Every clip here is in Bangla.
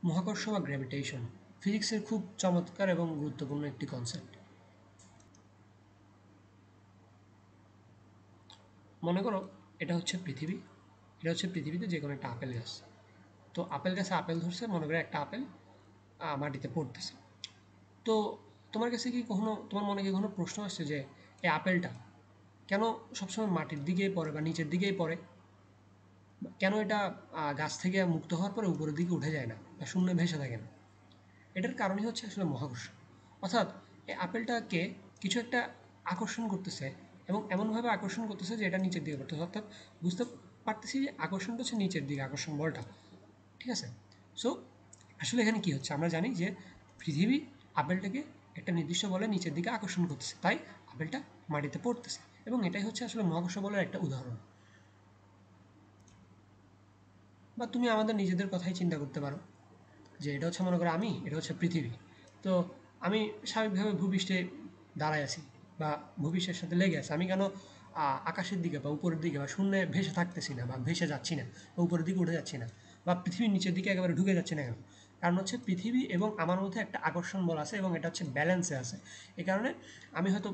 মহাকর্ষ বা গ্র্যাভিটেশন ফিজিক্সের খুব চমৎকার এবং গুরুত্বপূর্ণ একটি কনসেপ্ট। মনে করো এটা হচ্ছে পৃথিবী, এটা হচ্ছে পৃথিবীতে যে কোনো একটা আপেল গাছ। তো আপেল গাছে আপেল ধরছে, মনে করে একটা আপেল মাটিতে পড়তেছে। তো তোমার কাছে কি কখনো, তোমার মনে কি কখনো প্রশ্ন আসছে যে এই আপেলটা কেন সবসময় মাটির দিকেই পড়ে বা নিচের দিকেই পড়ে? কেন এটা গাছ থেকে মুক্ত হওয়ার পরে উপরের দিকে উঠে যায় না বা শূন্যে ভেসে থাকে না? এটার কারণই হচ্ছে আসলে মহাকর্ষ। অর্থাৎ এই আপেলটাকে কিছু একটা আকর্ষণ করতেছে এবং এমনভাবে আকর্ষণ করতেছে যে এটা নিচের দিকে পড়তেছে। অর্থাৎ বুঝতে পারতেছি যে আকর্ষণটা হচ্ছে নিচের দিকে, আকর্ষণ বলটা। ঠিক আছে? সো আসলে এখানে কি হচ্ছে, আমরা জানি যে পৃথিবী আপেলটাকে একটা নির্দিষ্ট বলে নিচের দিকে আকর্ষণ করতেছে, তাই আপেলটা মাটিতে পড়তেছে এবং এটাই হচ্ছে আসলে মহাকর্ষ বলের একটা উদাহরণ। বা তুমি আমাদের নিজেদের কথাই চিন্তা করতে পারো যে এটা হচ্ছে, মনে করো আমি, এটা হচ্ছে পৃথিবী। তো আমি স্বাভাবিকভাবে ভূপৃষ্ঠে দাঁড়ায় আছি বা ভূপৃষ্ঠের সাথে লেগে আছে। আমি কেন আকাশের দিকে বা উপরের দিকে বা শূন্যে ভেসে থাকতেছি না বা ভেসে যাচ্ছি না বা উপরের দিকে উঠে যাচ্ছি না বা পৃথিবীর নিচের দিকে একেবারে ঢুকে যাচ্ছে না কেন? কারণ হচ্ছে পৃথিবী এবং আমার মধ্যে একটা আকর্ষণ বল আছে এবং এটা হচ্ছে ব্যালেন্সে আছে। এই কারণে আমি হয়তো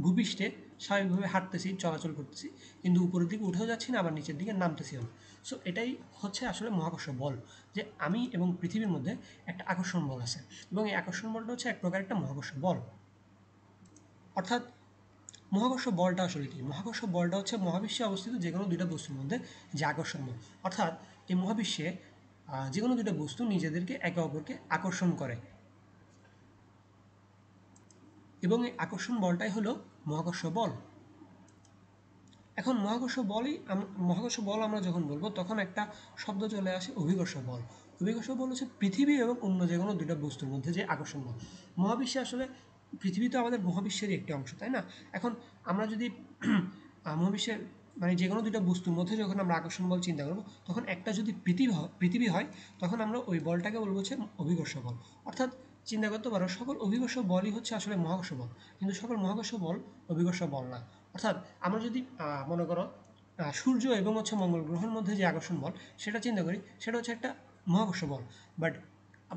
ভূপৃষ্ঠে স্বাভাবিকভাবে হাঁটতেছি, চলাচল করতেছি, কিন্তু উপরের দিকে উঠেও যাচ্ছি না আবার নিচের দিকে নামতেছিও না। সো এটাই হচ্ছে আসলে মহাকর্ষ বল, যে আমি এবং পৃথিবীর মধ্যে একটা আকর্ষণ বল আছে এবং এই আকর্ষণ বলটা হচ্ছে এক প্রকার একটা মহাকর্ষ বল। অর্থাৎ মহাকর্ষ বলটা আসলে কি? মহাকর্ষ বলটা হচ্ছে মহাবিশ্বে অবস্থিত যে কোনো দুইটা বস্তুর মধ্যে যে আকর্ষণ বল। অর্থাৎ এই মহাবিশ্বে যে কোনো দুইটা বস্তু নিজেদেরকে একে অপরকে আকর্ষণ করে এবং এই আকর্ষণ বলটাই হলো মহাকর্ষ বল। এখন মহাকর্ষ বল আমরা যখন বলবো তখন একটা শব্দ চলে আসে অভিকর্ষ বল। অভিকর্ষ বল হচ্ছে পৃথিবী এবং অন্য যে কোনো দুইটা বস্তুর মধ্যে যে আকর্ষণ বল। মহাবিশ্বে আসলে পৃথিবী তো আমাদের মহাবিশ্বেরই একটি অংশ, তাই না? এখন আমরা যদি মহাবিশ্বের মানে যে কোনো দুইটা বস্তুর মধ্যে যখন আমরা আকর্ষণ বল চিন্তা করবো, তখন একটা যদি পৃথিবী হয়, তখন আমরা ওই বলটাকে বলবো হচ্ছে অভিকর্ষ বল। অর্থাৎ চিন্তা করতে পারো সকল অভিকর্ষ বলই হচ্ছে আসলে মহাকর্ষ বল, কিন্তু সকল মহাকর্ষ বল অভিকর্ষ বল না। অর্থাৎ আমরা যদি মনে করো সূর্য এবং হচ্ছে মঙ্গল গ্রহের মধ্যে যে আকর্ষণ বল সেটা চিন্তা করি, সেটা হচ্ছে একটা মহাকর্ষ বল। বাট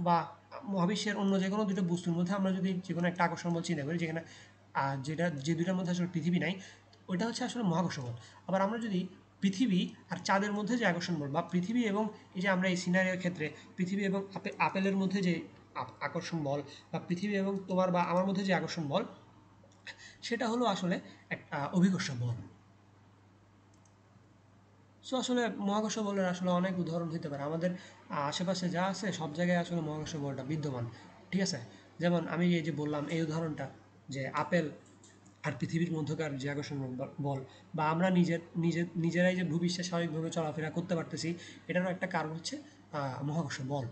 বা মহাবিশ্বের অন্য যে কোনো দুটো বস্তুর মধ্যে আমরা যদি যে কোনো একটা আকর্ষণ বল চিন্তা করি, যেখানে যে দুটার মধ্যে আসলে পৃথিবী নাই, ওইটা হচ্ছে আসলে মহাকর্ষ বল। আবার আমরা যদি পৃথিবী আর চাঁদের মধ্যে যে আকর্ষণ বল, বা পৃথিবী এবং এই যে আমরা এই সিনারিওর ক্ষেত্রে পৃথিবী এবং আপেলের মধ্যে যে আকর্ষণ বল, বা পৃথিবী এবং তোমার বা আমার মধ্যে যে আকর্ষণ বল, সেটা হলো আসলে একটা অভিকর্ষ বল। সো আসলে মহাকর্ষ বলের আসলে অনেক উদাহরণ হতে পারে আমাদের আশেপাশে যা আছে সব জায়গায় আসলে মহাকর্ষ বলটা বিদ্যমান। ঠিক আছে? যেমন আমি এই যে বললাম এই উদাহরণটা, যে আপেল আর পৃথিবীর মধ্যকার যে আকর্ষণ বল, বা আমরা নিজেরাই যে ভূপৃষ্ঠে স্বাভাবিকভাবে চলাফেরা করতে পারতেছি, এটারও একটা কারণ হচ্ছে মহাকর্ষ বল।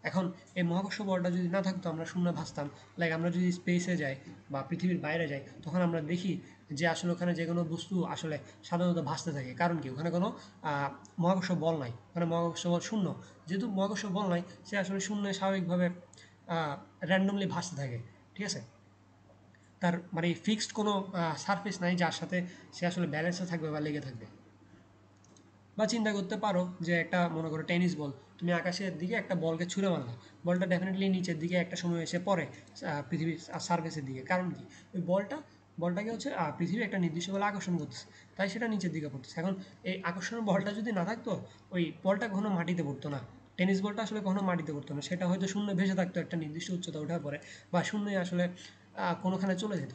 এখন এই মহাকর্ষ বলটা যদি না থাকতো, আমরা শূন্যে ভাসতাম। লাইক আমরা যদি স্পেসে যাই বা পৃথিবীর বাইরে যাই, তখন আমরা দেখি যে আসলে ওখানে যে কোনো বস্তু আসলে সাধারণত ভাসতে থাকে। কারণ কি? ওখানে কোনো মহাকর্ষ বল নাই, ওখানে মহাকর্ষ বল শূন্য। যেহেতু মহাকর্ষ বল নাই, সে আসলে শূন্যে স্বাভাবিকভাবে র্যান্ডমলি ভাসতে থাকে। ঠিক আছে? তার মানে ফিক্সড কোনো সারফেস নাই যার সাথে সে আসলে ব্যালেন্সে থাকবে বা লেগে থাকবে। বা চিন্তা করতে পারো যে একটা মনে করো টেনিস বল, তুমি আকাশের দিকে একটা বলকে ছুঁড়ে মারলা, বলটা ডেফিনেটলি নিচের দিকে একটা সময় এসে পড়ে পৃথিবীর সার্ফেসের দিকে। কারণ কি? ওই বলটাকে হচ্ছে পৃথিবী একটা নির্দিষ্ট বলে আকর্ষণ করতেছে, তাই সেটা নিচের দিকে পড়তেছে। এখন এই আকর্ষণের বলটা যদি না থাকতো, ওই বলটা কখনো মাটিতে পড়তো না। টেনিস বলটা আসলে কখনো মাটিতে পড়তো না, সেটা হয়তো শূন্য ভেসে থাকতো একটা নির্দিষ্ট উচ্চতা ওঠার পরে, বা শূন্যে আসলে কোনোখানে চলে যেত।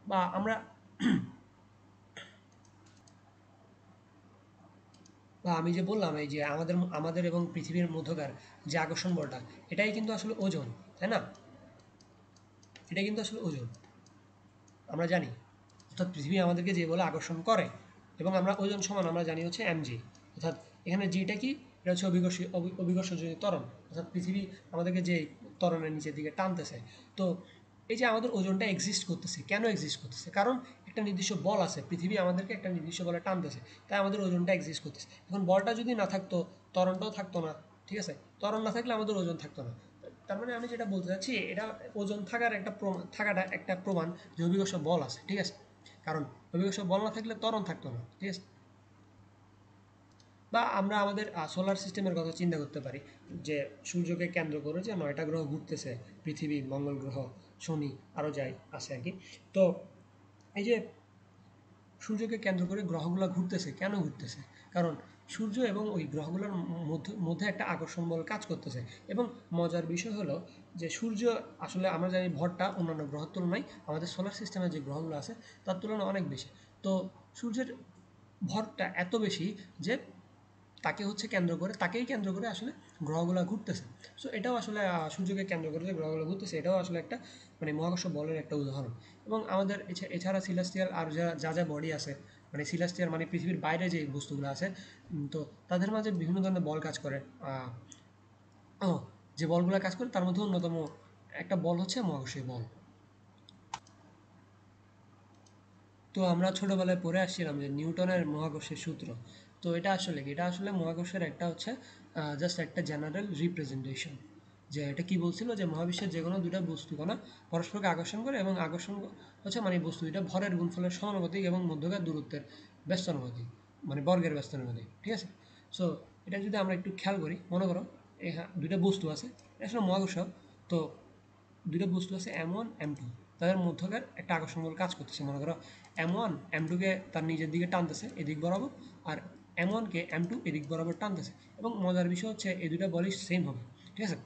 বা আমরা বা আমি যে বললাম এই যে আমাদের আমাদের এবং পৃথিবীর মধ্যকার যে আকর্ষণ বলটা, এটাই কিন্তু আসলে ওজন, তাই না? এটা কিন্তু আসলে ওজন, আমরা জানি। অর্থাৎ পৃথিবী আমাদেরকে যে বলে আকর্ষণ করে, এবং আমরা ওজন সমান আমরা জানি হচ্ছে mg। অর্থাৎ এখানে জিটা কি? এটা হচ্ছে অভিকর্ষজনিত ত্বরণ। অর্থাৎ পৃথিবী আমাদেরকে যে ত্বরণের নিচের দিকে টানতেছে। তো এই যে আমাদের ওজনটা এক্সিস্ট করতেছে, কেন এক্সিস্ট করতেছে? কারণ একটা নির্দিষ্ট বল আছে, পৃথিবী আমাদেরকে একটা নির্দিষ্ট বলে টানতেছে, তাই আমাদের ওজনটা এক্সিস্ট করতেছে। এখন বলটা যদি না থাকতো, ত্বরণটাও থাকতো না। ঠিক আছে? ত্বরণ না থাকলে আমাদের ওজন থাকতো না। তার মানে আমি যেটা বলতে চাচ্ছি, এটা ওজন থাকার একটা থাকাটা একটা প্রমাণ যে অভিকর্ষ বল আছে। ঠিক আছে? কারণ অভিকর্ষ বল না থাকলে ত্বরণ থাকতো না। ঠিক আছে? বা আমরা আমাদের সোলার সিস্টেমের কথা চিন্তা করতে পারি, যে সূর্যকে কেন্দ্র করে যে 9টা গ্রহ ঘুরতেছে, পৃথিবী, মঙ্গল গ্রহ, শনি, আরও যাই আছে আর কি। তো এই যে সূর্যকে কেন্দ্র করে গ্রহগুলো ঘুরতেছে, কেন ঘুরতেছে? কারণ সূর্য এবং ওই গ্রহগুলোর মধ্যে মধ্যে একটা আকর্ষণ বল কাজ করতেছে। এবং মজার বিষয় হলো যে সূর্য, আসলে আমরা জানি ভরটা অন্যান্য গ্রহের তুলনায় আমাদের সোলার সিস্টেমে যে গ্রহগুলো আছে তার তুলনায় অনেক বেশি। তো সূর্যের ভরটা এত বেশি যে তাকে হচ্ছে কেন্দ্র করে, তাকেই কেন্দ্র করে আসলে গ্রহগুলো ঘুরতেছে। সো এটাও আসলে সূর্যকে কেন্দ্র করে যে গ্রহগুলো ঘুরতেছে, এটাও আসলে একটা মানে মহাকর্ষ বলের একটা উদাহরণ। এবং আমাদের এছাড়া সিলাস্টিয়াল আর যা যা বডি আছে, মানে সিলাস্টিয়াল মানে পৃথিবীর বাইরে যে বস্তুগুলো আছে, তো তাদের মাঝে বিভিন্ন ধরনের বল কাজ করে। ও, যে বলগুলো কাজ করে তার মধ্যে অন্যতম একটা বল হচ্ছে মহাকর্ষীয় বল। তো আমরা ছোটবেলায় পড়ে আসছিলাম যে নিউটনের মহাকর্ষের সূত্র। তো এটা আসলে কি? এটা আসলে মহাকর্ষের একটা হচ্ছে জাস্ট একটা জেনারেল রিপ্রেজেন্টেশন। যে এটা কি বলছিল, যে মহাবিশ্বের যে কোনো দুটা বস্তু কণা পরস্পরকে আকর্ষণ করে, এবং আকর্ষণ হচ্ছে মানে বস্তু দুইটা ভরের গুণফলের সমানুপাতিক এবং মধ্যকার দূরত্বের ব্যস্তানুপাতিক, মানে বর্গের ব্যস্তানুপাতিক, ঠিক আছে? সো এটা যদি আমরা একটু খেয়াল করি, মনে করো হ্যাঁ দুইটা বস্তু আছে, এটা আসলে মহাকর্ষ। তো দুটো বস্তু আছে M1 M2, তাদের মধ্যকার একটা আকর্ষণ বল কাজ করতেছে। মনে করো M1 M2কে তার নিজের দিকে টানতেছে এদিক বরাবর, আর M1কে M2 এদিক বরাবর টানতেছে। এবং মজার বিষয় হচ্ছে এই দুটা বলই সেম হবে, ঠিক আছে?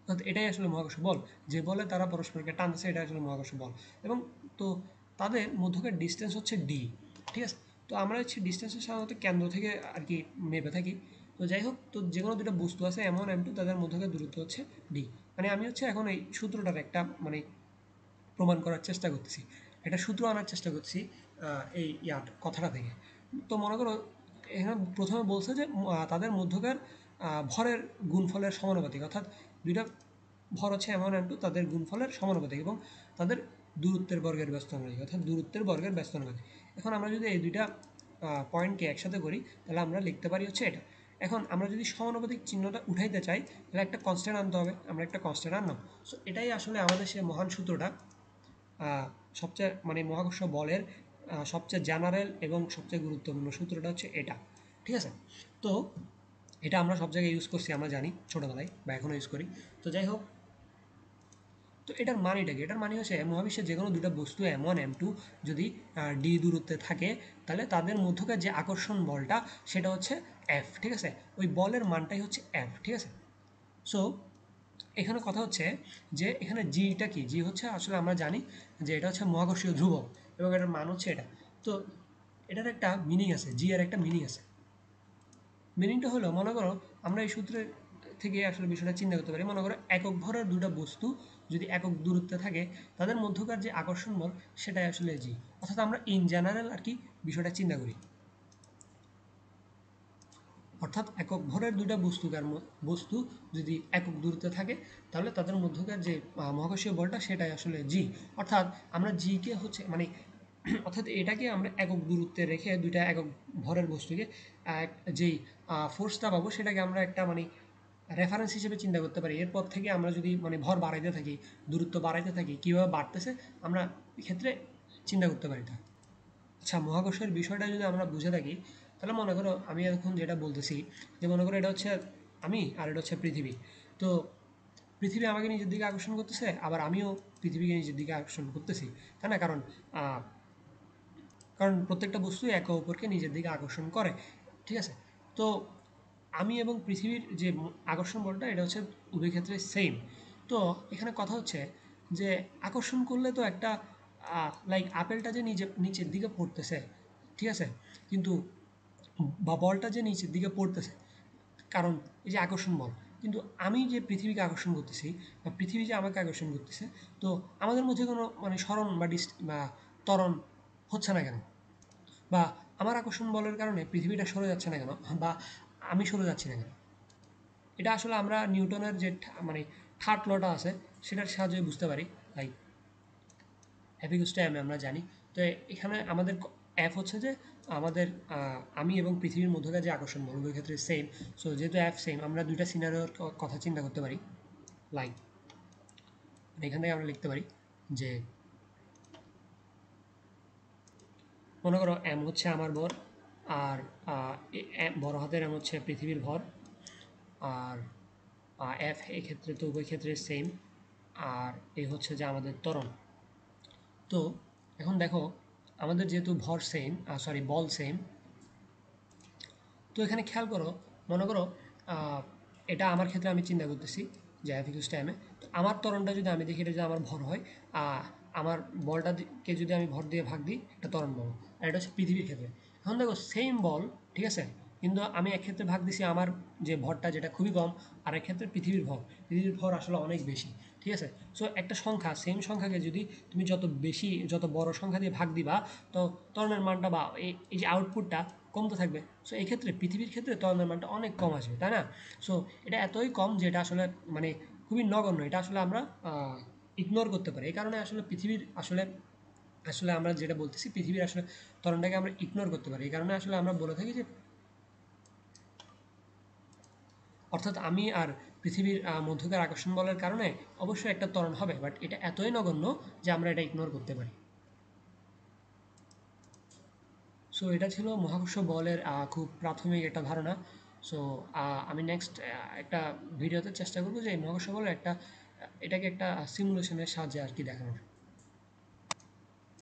অর্থাৎ এটাই আসলে মহাকর্ষ বল, যে বলে তারা পরস্পরকে টানতেছে, এটা আসলে মহাকর্ষ বল। এবং তো তাদের মধ্যকার ডিস্টেন্স হচ্ছে ডি, ঠিক আছে? তো আমরা হচ্ছে ডিস্টেন্সের সাধারণত কেন্দ্র থেকে আর কি মেপে থাকি। তো যাই হোক, তো যে কোনো দুটো বস্তু আছে M1 M2, তাদের মধ্যকার দূরত্ব হচ্ছে ডি। মানে আমি হচ্ছে এখন এই সূত্রটার একটা মানে প্রমাণ করার চেষ্টা করতেছি, একটা সূত্র আনার চেষ্টা করছি এই কথাটা থেকে। তো মনে করো এখানে প্রথমে বলছে যে তাদের মধ্যকার ভরের গুণফলের সমানুপাতিক, অর্থাৎ দুইটা ভর হচ্ছে M1 M2, তাদের গুণফলের সমানুপাতিক, এবং তাদের দূরত্বের বর্গের ব্যস্তানুপাতিক, অর্থাৎ দূরত্বের বর্গের ব্যস্তানুপাতিক। এখন আমরা যদি এই দুইটা পয়েন্টকে একসাথে করি, তাহলে আমরা লিখতে পারি হচ্ছে এটা। এখন আমরা যদি সমানুপাতিক চিহ্নটা উঠাইতে চাই, তাহলে একটা কনস্ট্যান্ট আনতে হবে। আমরা একটা কনস্ট্যান্ট আনলাম। সো এটাই আসলে আমাদের সেই মহান সূত্রটা, সবচেয়ে মানে মহাকর্ষ বলের সবচেয়ে জেনারেল এবং সবচেয়ে গুরুত্বপূর্ণ সূত্রটা হচ্ছে এটা, ঠিক আছে? তো এটা আমরা সব জায়গায় ইউজ করছি, আমরা জানি ছোটোবেলায় বা এখনও ইউজ করি। তো যাই হোক, তো এটার মানেটা কি? এটার মানে হচ্ছে মহাবিশ্বের যে কোনো দুটো বস্তু M1 M2 যদি ডি দূরত্বে থাকে, তাহলে তাদের মধ্যকার যে আকর্ষণ বলটা সেটা হচ্ছে এফ, ঠিক আছে? ওই বলের মানটাই হচ্ছে এফ, ঠিক আছে? সো এখানে কথা হচ্ছে যে এখানে জিটা কি? জি হচ্ছে আসলে আমরা জানি যে এটা হচ্ছে মহাকর্ষীয় ধ্রুবক, এবং এটার মান হচ্ছে এটা। তো এটার একটা মিনিং আছে, জি এর একটা মিনিং আছে। মিনিংটা হলো, মনে করো আমরা এই সূত্রের থেকে আসলে বিষয়টা চিন্তা করতে পারি। মনে করো একক ভরের দুটো বস্তু যদি একক দূরত্বে থাকে, তাদের মধ্যকার যে আকর্ষণ বল সেটাই আসলে জি। অর্থাৎ আমরা ইন জেনারেল আর কি বিষয়টা চিন্তা করি। অর্থাৎ একক ভরের দুইটা বস্তু যদি একক দূরত্বে থাকে, তাহলে তাদের মধ্যকার যে মহাকর্ষীয় বলটা সেটাই আসলে জি। অর্থাৎ আমরা জিকে হচ্ছে মানে অর্থাৎ এটাকে আমরা একক দূরত্বে রেখে দুইটা একক ভরের বস্তুকে যেই ফোর্সটা পাবো সেটাকে আমরা একটা মানে রেফারেন্স হিসেবে চিন্তা করতে পারি। এরপর থেকে আমরা যদি মানে ভর বাড়াইতে থাকি, দূরত্ব বাড়াইতে থাকি, কীভাবে বাড়তেছে আমরা এক্ষেত্রে চিন্তা করতে পারি না। আচ্ছা, মহাকর্ষের বিষয়টা যদি আমরা বুঝে থাকি, তাহলে মনে করো আমি এখন যেটা বলতেছি, যে মনে করো এটা হচ্ছে আমি, আর এটা হচ্ছে পৃথিবী। তো পৃথিবী আমাকে নিজের দিকে আকর্ষণ করতেছে, আবার আমিও পৃথিবীকে নিজের দিকে আকর্ষণ করতেছি, তাই না? আহ, কারণ প্রত্যেকটা বস্তুই একে অপরকে নিজের দিকে আকর্ষণ করে, ঠিক আছে? তো আমি এবং পৃথিবীর যে আকর্ষণ বলটা, এটা হচ্ছে উভয় ক্ষেত্রে সেম। তো এখানে কথা হচ্ছে যে আকর্ষণ করলে তো একটা লাইক আপেলটা যে নিচের দিকে পড়তেছে, ঠিক আছে? কিন্তু বা বলটা যে নিচের দিকে পড়তেছে, কারণ এই যে আকর্ষণ বল, কিন্তু আমি যে পৃথিবীকে আকর্ষণ করতেছি বা পৃথিবী যে আমাকে আকর্ষণ করতেছে, তো আমাদের মধ্যে কোনো মানে সরণ বা ত্বরণ হচ্ছে না কেন? বা আমার আকর্ষণ বলের কারণে পৃথিবীটা সরে যাচ্ছে না কেন, বা আমি সরে যাচ্ছি না কেন? এটা আসলে আমরা নিউটনের যে মানে থার্ড লটা আছে সেটার সাহায্যে বুঝতে পারি। Like F equals to M আমরা জানি। তো এখানে আমাদের এফ হচ্ছে যে আমাদের আমি এবং পৃথিবীর মধ্যকার যে আকর্ষণ বল উভয় ক্ষেত্রে সেম। সো যেহেতু এফ সেম, আমরা দুইটা সিনারিওর কথা চিন্তা করতে পারি। লাইক এখান থেকে আমরা লিখতে পারি যে মনে করো এম হচ্ছে আমার বর, আর বড় হাতের এম হচ্ছে পৃথিবীর ভর, আর এফ এক্ষেত্রে তো উভয় ক্ষেত্রে সেম, আর এই হচ্ছে যে আমাদের ত্বরণ। তো এখন দেখো আমাদের যেহেতু ভর সেম, সরি বল সেম, তো এখানে খেয়াল করো, মনে করো এটা আমার ক্ষেত্রে আমি চিন্তা করতেছি যে F equals to M A, তো আমার ত্বরণটা যদি আমি দেখি এটা যদি আমার ভর হয়, আমার বলটাকে যদি আমি ভর দিয়ে ভাগ দিই এটা ত্বরণ পাবো। আর এটা হচ্ছে পৃথিবীর ক্ষেত্রে। এখন দেখো সেম বল, ঠিক আছে, কিন্তু আমি এক ক্ষেত্রে ভাগ দিছি আমার যে ভরটা যেটা খুবই কম, আর এক ক্ষেত্রে পৃথিবীর ভর আসলে অনেক বেশি, ঠিক আছে। সো একটা সংখ্যা, সেম সংখ্যাকে যদি তুমি যত বেশি, যত বড় সংখ্যা দিয়ে ভাগ দিবা, তো ত্বরণের মানটা বা এই যে আউটপুটটা কমতে থাকবে। সো এই ক্ষেত্রে পৃথিবীর ক্ষেত্রে ত্বরণের মানটা অনেক কম আসবে, তাই না? সো এটা এতই কম যে এটা আসলে মানে খুবই নগণ্য, এটা আসলে আমরা ইগনোর করতে পারি। এই কারণে আসলে পৃথিবীর আসলে আসলে আমরা যেটা বলতেছি পৃথিবীর আসলে ত্বরণটাকে আমরা ইগনোর করতে পারি। এই কারণে আসলে আমরা বলে থাকি যে, অর্থাৎ আমি আর পৃথিবীর মধ্যকার আকর্ষণ বলের কারণে অবশ্যই একটা ত্বরণ হবে, বাট এটা এতই নগণ্য যে আমরা এটা ইগনোর করতে পারি। সো এটা ছিল মহাকর্ষ বলের খুব প্রাথমিক একটা ধারণা। সো আমি নেক্সট একটা ভিডিওতে চেষ্টা করবো যে এই মহাকর্ষ বলের একটা এটাকে একটা সিমুলেশনের সাহায্যে আর কি দেখানোর।